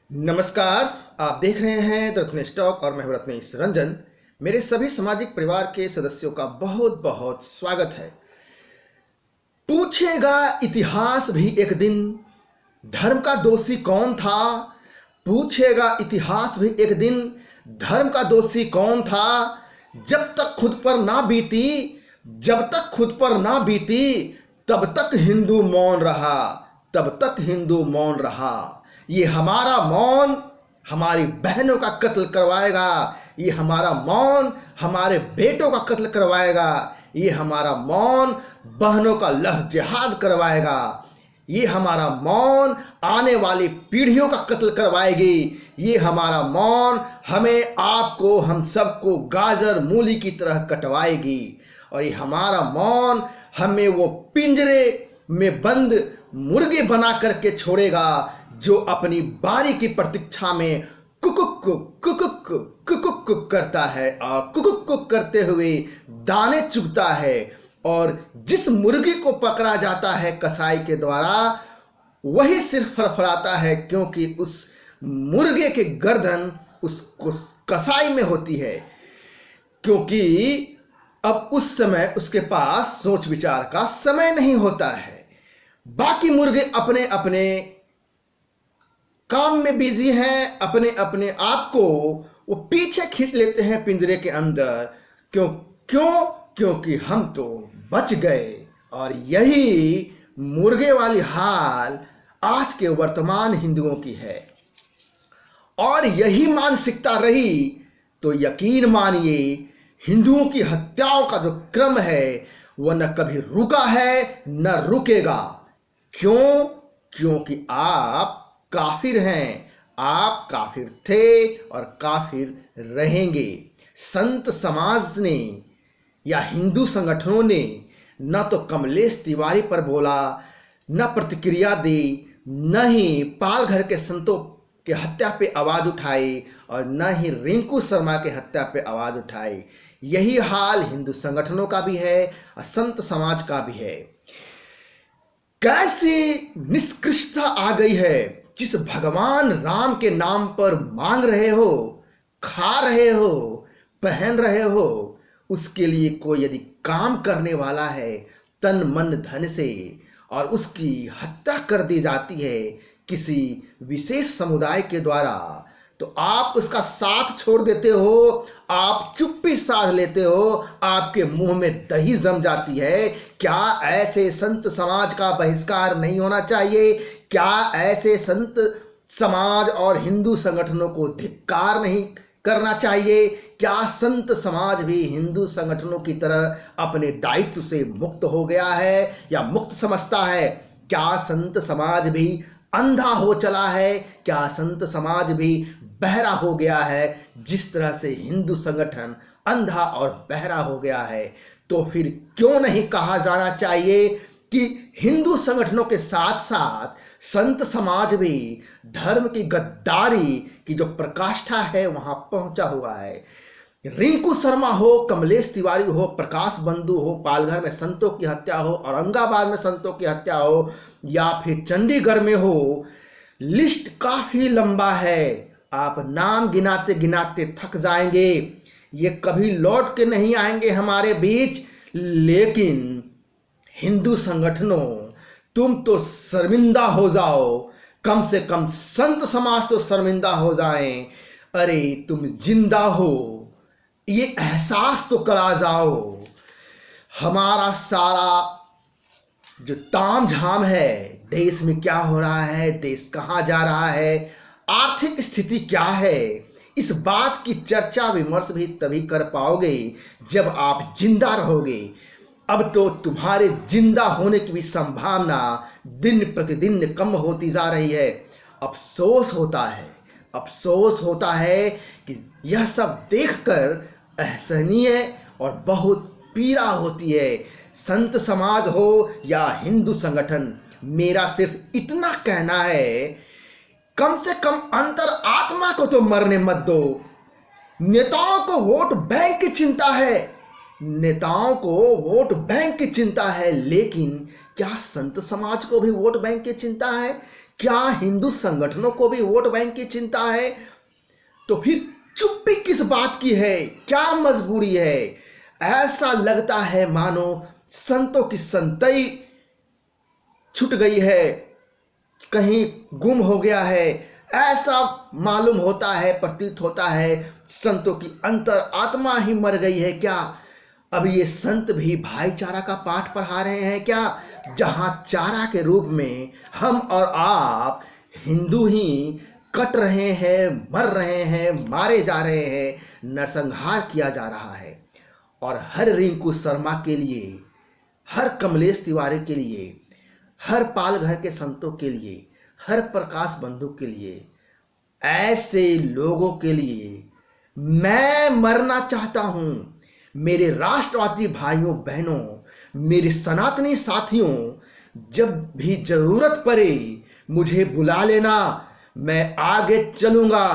नमस्कार। आप देख रहे हैं द रत्नेश टॉक और मैं हूं रत्नेश रंजन। मेरे सभी सामाजिक परिवार के सदस्यों का बहुत बहुत स्वागत है। पूछेगा इतिहास भी एक दिन, धर्म का दोषी कौन था। पूछेगा इतिहास भी एक दिन, धर्म का दोषी कौन था। जब तक खुद पर ना बीती, जब तक खुद पर ना बीती, तब तक हिंदू मौन रहा, तब तक हिंदू मौन रहा। ये हमारा मौन हमारी बहनों का कत्ल करवाएगा, ये हमारा मौन हमारे बेटों का कत्ल करवाएगा, ये हमारा मौन बहनों का लह जिहाद करवाएगा, ये हमारा मौन आने वाली पीढ़ियों का कत्ल करवाएगी, ये हमारा मौन हमें आपको हम सबको गाजर मूली की तरह कटवाएगी, और ये हमारा मौन हमें वो पिंजरे में बंद मुर्गे बना करके छोड़ेगा जो अपनी बारी की प्रतीक्षा में कुकुक कुकुक कुकुक करता है और कुकुक करते हुए दाने चुगता है। और जिस मुर्गे को पकड़ा जाता है कसाई के द्वारा, वही सिर फड़फड़ाता है, क्योंकि उस मुर्गे के गर्दन उस कसाई में होती है, क्योंकि अब उस समय उसके पास सोच विचार का समय नहीं होता है। बाकी मुर्गे अपने अपने काम में बिजी हैं, अपने अपने आप को वो पीछे खींच लेते हैं पिंजरे के अंदर। क्योंकि हम तो बच गए। और यही मुर्गे वाली हाल आज के वर्तमान हिंदुओं की है, और यही मानसिकता रही तो यकीन मानिए हिंदुओं की हत्याओं का जो क्रम है वह न कभी रुका है न रुकेगा। क्योंकि आप काफिर हैं, आप काफिर थे और काफिर रहेंगे। संत समाज ने या हिंदू संगठनों ने न तो कमलेश तिवारी पर बोला, न प्रतिक्रिया दी, न ही पालघर के संतों के हत्या पे आवाज उठाई, और न ही रिंकू शर्मा के हत्या पे आवाज उठाई। यही हाल हिंदू संगठनों का भी है और संत समाज का भी है। कैसी निष्कृष्टता आ गई है। जिस भगवान राम के नाम पर मांग रहे हो, खा रहे हो, पहन रहे हो, उसके लिए कोई यदि काम करने वाला है तन मन धन से, और उसकी हत्या कर दी जाती है किसी विशेष समुदाय के द्वारा, तो आप उसका साथ छोड़ देते हो, आप चुप्पी साध लेते हो, आपके मुंह में दही जम जाती है। क्या ऐसे संत समाज का बहिष्कार नहीं होना चाहिए? क्या ऐसे संत समाज और हिंदू संगठनों को धिक्कार नहीं करना चाहिए? क्या संत समाज भी हिंदू संगठनों की तरह अपने दायित्व से मुक्त हो गया है या मुक्त समझता है? क्या संत समाज भी अंधा हो चला है? क्या संत समाज भी बहरा हो गया है, जिस तरह से हिंदू संगठन अंधा और बहरा हो गया है? तो फिर क्यों नहीं कहा जाना चाहिए कि हिंदू संगठनों के साथ साथ संत समाज भी धर्म की गद्दारी की जो प्रकाष्ठा है वहां पहुंचा हुआ है। रिंकू शर्मा हो, कमलेश तिवारी हो, प्रकाश बंधु हो, पालघर में संतों की हत्या हो, औरंगाबाद में संतों की हत्या हो, या फिर चंडीगढ़ में हो, लिस्ट काफी लंबा है। आप नाम गिनाते गिनाते थक जाएंगे। ये कभी लौट के नहीं आएंगे हमारे बीच। लेकिन हिंदू संगठनों, तुम तो शर्मिंदा हो जाओ, कम से कम संत समाज तो शर्मिंदा हो जाएं। अरे तुम जिंदा हो, ये एहसास तो करा जाओ। हमारा सारा जो तामझाम है, देश में क्या हो रहा है, देश कहाँ जा रहा है, आर्थिक स्थिति क्या है, इस बात की चर्चा विमर्श भी तभी कर पाओगे जब आप जिंदा रहोगे। अब तो तुम्हारे जिंदा होने की भी संभावना दिन प्रतिदिन कम होती जा रही है। अफसोस होता है कि यह सब देखकर असहनीय और बहुत पीड़ा होती है। संत समाज हो या हिंदू संगठन, मेरा सिर्फ इतना कहना है, कम से कम अंतर आत्मा को तो मरने मत दो। नेताओं को वोट बैंक की चिंता है, नेताओं को वोट बैंक की चिंता है, लेकिन क्या संत समाज को भी वोट बैंक की चिंता है? क्या हिंदू संगठनों को भी वोट बैंक की चिंता है? तो फिर चुप्पी किस बात की है? क्या मजबूरी है? ऐसा लगता है मानो संतों की संतई छूट गई है, कहीं गुम हो गया है। ऐसा मालूम होता है, प्रतीत होता है संतों की अंतर आत्मा ही मर गई है क्या? अब ये संत भी भाईचारा का पाठ पढ़ा रहे हैं क्या? जहां चारा के रूप में हम और आप हिंदू ही कट रहे हैं, मर रहे हैं, मारे जा रहे हैं, नरसंहार किया जा रहा है। और हर रिंकू शर्मा के लिए, हर कमलेश तिवारी के लिए, हर पालघर के संतों के लिए, हर प्रकाश बंधु के लिए, ऐसे लोगों के लिए मैं मरना चाहता हूं। मेरे राष्ट्रवादी भाइयों बहनों, मेरे सनातनी साथियों, जब भी जरूरत पड़े मुझे बुला लेना, मैं आगे चलूंगा।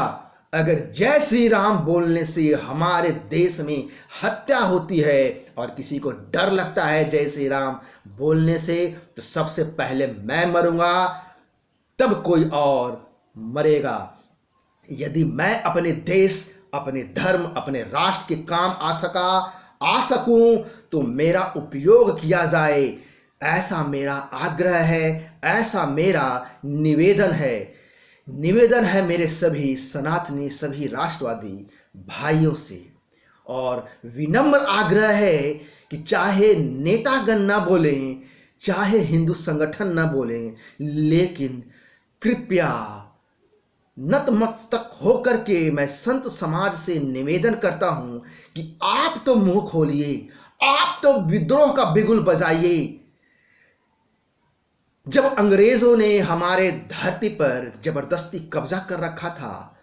अगर जय श्री राम बोलने से हमारे देश में हत्या होती है और किसी को डर लगता है जय श्री राम बोलने से, तो सबसे पहले मैं मरूंगा, तब कोई और मरेगा। यदि मैं अपने देश, अपने धर्म, अपने राष्ट्र के काम आ सकूं तो मेरा उपयोग किया जाए, ऐसा मेरा आग्रह है, ऐसा मेरा निवेदन है मेरे सभी सनातनी, सभी राष्ट्रवादी भाइयों से। और विनम्र आग्रह है कि चाहे नेतागण ना बोलें, चाहे हिंदू संगठन ना बोलें, लेकिन कृपया नतमस्तक होकर के मैं संत समाज से निवेदन करता हूं कि आप तो मुंह खोलिए, आप तो विद्रोह का बिगुल बजाइए। जब अंग्रेजों ने हमारे धरती पर जबरदस्ती कब्जा कर रखा था,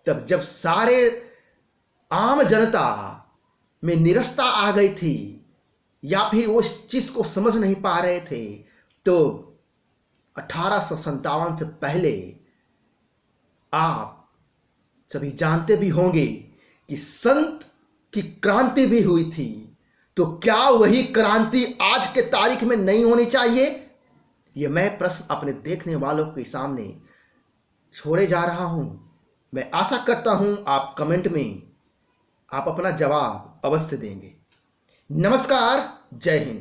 तब जब सारे आम जनता में निरस्ता आ गई थी या फिर वो इस चीज को समझ नहीं पा रहे थे, तो 1857 से पहले आप सभी जानते भी होंगे कि संत की क्रांति भी हुई थी। तो क्या वही क्रांति आज के तारीख में नहीं होनी चाहिए? ये मैं प्रश्न अपने देखने वालों के सामने छोड़े जा रहा हूं। मैं आशा करता हूं आप कमेंट में आप अपना जवाब अवश्य देंगे। नमस्कार, जय हिंद।